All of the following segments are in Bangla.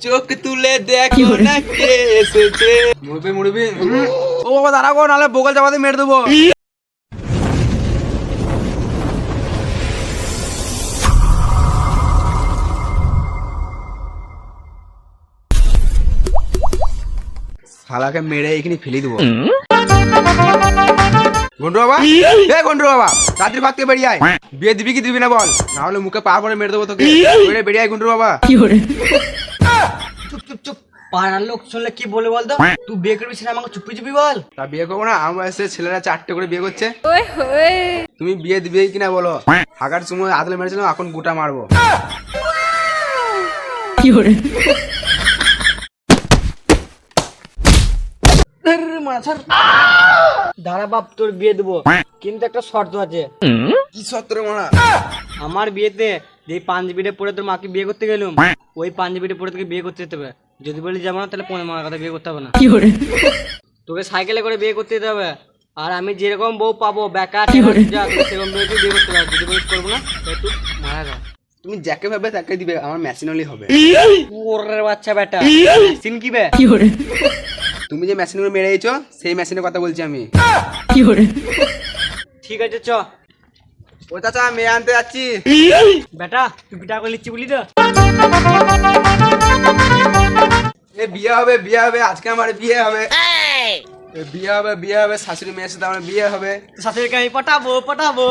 চোখ তুলে দেখো না কে এসেছে। মুড়বি মুড়বি। ও বাবা দাঁড়াবো, নাহলে বগল চাপাতে মেরে দেবো। শালাকে মেরে এখানে ফেলে দেবো। গন্ডু বাবা, এ গন্ডু বাবা, রাত্রি ভাগ থেকে বেরিয়ে আয়। বিয়ে দিবি কি দিবি না বল, না হলে মুখে পা করে মেরে দেবো তোকে। বেরিয়ে আয় গন্ডু বাবা। চুপ চুপ চুপ, পাড়ার লোক শুনলে কি বলে বলতো? তুই বিয়ে করবি সেটা আমাকে চুপি চুপি বল। তা বিয়ে করবো না? আমার এসে ছেলেরা 4টে করে বিয়ে করছে। তুমি বিয়ে দিবে কিনা বলো? হাগার সময় আদলে মেরেছিলাম, এখন গোটা মারবো। দাঁড়া বাপ, তোর বিয়ে দেবো, কিন্তু একটা শর্ত আছে। কি সত্তরে মারা? আমার বিয়েতে যে পাঞ্জাবিটা পরে তোর মাকে বিয়ে করতে গেলুম, ওই পাঞ্জাবিটা পরে তোকে বিয়ে করতে যেতে হবে। যদি বলি যাবো না, তাহলে 15 কথা বিয়ে করতে হবে না। তোকে সাইকেলে করে বিয়ে করতে যেতে হবে। আর আমি যেরকম বউ পাবো বেকার যা, তোকে সেরকম বউ বিয়ে করতে হবে। যদি বলিস করবো না, তাহলে তুই মারা যা। তুমি যাকে ভাবে তাকে দিবে, আমার মেশিন হলেই হবে। ওরে বাচ্চা বেটা, সিন কি বে? তুমি যে মেশিনগুলো মেরে দিয়েছো, সেই মেশিনের কথা বলছি আমি। ঠিক আছে চ। ও চাচা, মেয়ে আনতে যাচ্ছি। বেটা তুই পিঠা করে লিচ্ছি বলি তো। এ বিয়ে হবে, বিয়ে হবে, আজকে আমার বিয়ে হবে। এ বিয়ে হবে, বিয়ে হবে, শাশুড়ি মেয়ের সাথে আমার বিয়ে হবে। শাশুড়িকে আমি পটাবো পটাবো।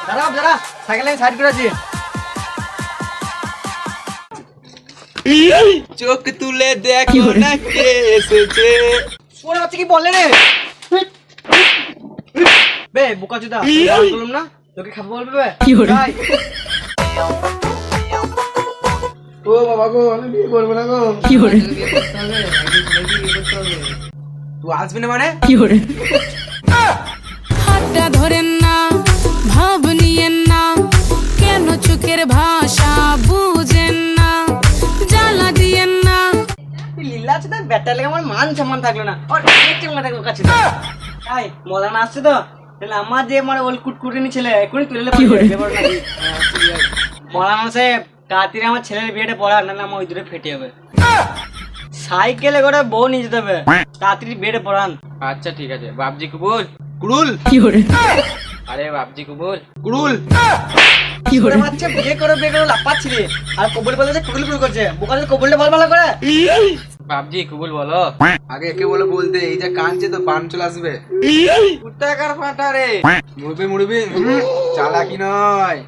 দাঁড়া দাঁড়া, সাইকেল আমি সাইড করেছি। চোখ তুলে দেখো না কে এসেছে। ওরে বাচ্চা কি বলে রে? বে বোকা চোদা, বললাম না তোকে খাবো বলবে বে। যাই। ও বাবা গো, আমি বিয়ে করবো না গো। তুই আসবি না মানে? হাতটা ধরেন না, ভাব নিয়েন না, কেন চোখের ভাষা বুঝেন না, জ্বালা দিয়েন না। লীলা আছে তার ব্যাটার লেগে আমার মান সম্মান থাকলো না। আর দেখতে মনে থাকলো কাছে। তাই মজানা আসছে তো, তাহলে আমার যে আমার ওল কুটকুটিনি ছেলে এখনই তুলে পড়ানো সাহেব, তাড়াতাড়ি আমার ছেলের বিয়েটা পড়া, নাহলে আমার ওই দূরে ফেটে যাবে। সাইকেলে করে বউ নিয়ে যেতে হবে, তাড়াতাড়ি বিয়েটা পড়ান। আচ্ছা ঠিক আছে। বাপজি কবুল। কুড়ুল। আরে বাপজি কবুল। কুড়ুল। বাচ্চা বিয়ে করে লাপাচ্ছি রে, আর কবুল বলতে কুড়ুল কুড়ুল করছে। বোকা কবুলটা বল ভালো করে। বাপজি কবুল বলো। আগে একে বলে বলতে, এই যে কানছে তো পান চলে আসবে। কুত্তাকার ফাটা রে। মুড়বি মুড়বি, চালাকি নয়।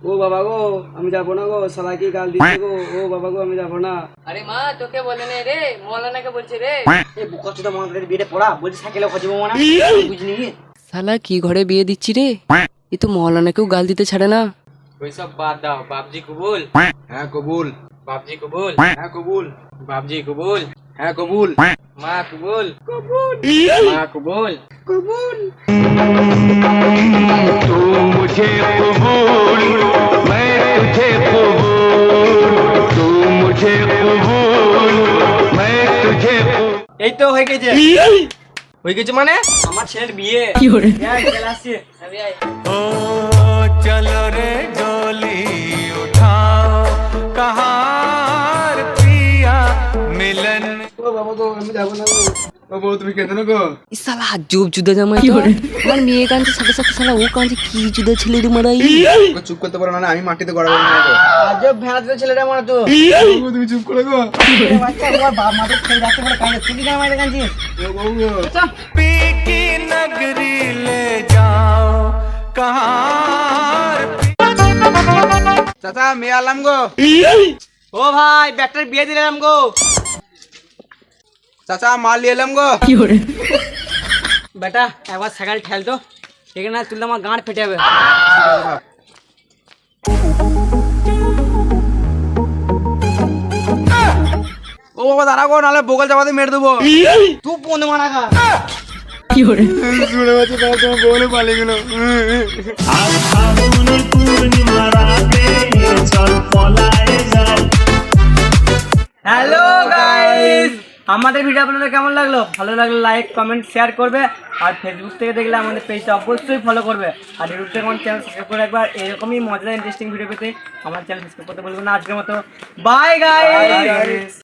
ও বাবা গো, আমি যাবো না গো, সবাই কি গাল দিচ্ছে গো। ও বাবা গো, আমি যাবো না। আরে মা তোকে বলে নে রে, মৌলানাকে বলছে রে। এই বোকা চোদা মনে বিয়েটা পড়া, বলছি সাইকেলে খোঁজবো না, বুঝলি? শালা কি ঘরে বিয়ে দিচ্ছি রে, এ তো মৌলানাকেও গাল দিতে ছাড়ে না। ওইসব বাদ দাও। বাপজি কবুল। হ্যাঁ কবুল। বাপজি কবুল। হ্যাঁ কবুল। বাপজি কবুল। হ্যাঁ কবুল। মা কবুল। মা কবুল। এই তো হয়ে গেছে। হয়ে গেছে মানে আমার ছেলের বিয়ে। চলে আসছে। चलो रे डोली उठाओ, कहार पिया मिलन। ও বাবা গো, আমি যাবো না গো। ও বউ, তুমি কেঁদো না গো। এই শালা আজব জুদা জামাই তো। আমার মেয়ে কাঁদছে, সাথে সাথে শালা ও কাঁদছে, কি জুদা ছেলে রে মারাই। ওকে চুপ করতে পারো না, আমি মাটিতে গড়াবো না গো। আজ ভেড়া দিতে ছেলেটা আমার তো। ও, তুমি চুপ করে গো। বাচ্চা তোমার বাপ মাকে ছেড়ে রাখতে পারে, কাঁদে তুই কেন মাইরে কাঁদছিস? ও বউ গো। पी की नगरी ले जाओ, कहार চাচা, মেয়ে আনলাম গো। ও ভাই, ব্যাটার বিয়ে দিলাম গো। চাচা, মাল নিয়ে এলাম গো। বেটা একবার সাইকেল ঠেল তো, এখানে তুললে আমার গাঁট ফেটে যাবে। ও বাবা দাঁড়াবো, নাহলে বগল চাপাতে মেরে দেবো। তুই 15 খা। শুনে পাচ্ছি তোমার বউলে পালিয়ে গেল। হ্যালো গাইস, আমাদের ভিডিও আপনাদের কেমন লাগলো? ভালো লাগলে লাইক কমেন্ট শেয়ার করবে, আর ফেসবুক থেকে দেখলে আমাদের পেজটা অবশ্যই ফলো করবে, আর ইউটিউব থেকে আমার চ্যানেল সাবস্ক্রাইব করে একবার এরকমই মজাদার ইন্টারেস্টিং ভিডিও পেতে আমার চ্যানেল সাবস্ক্রাইব করতে বলবেন না। আজকের মতো বাই গাইস।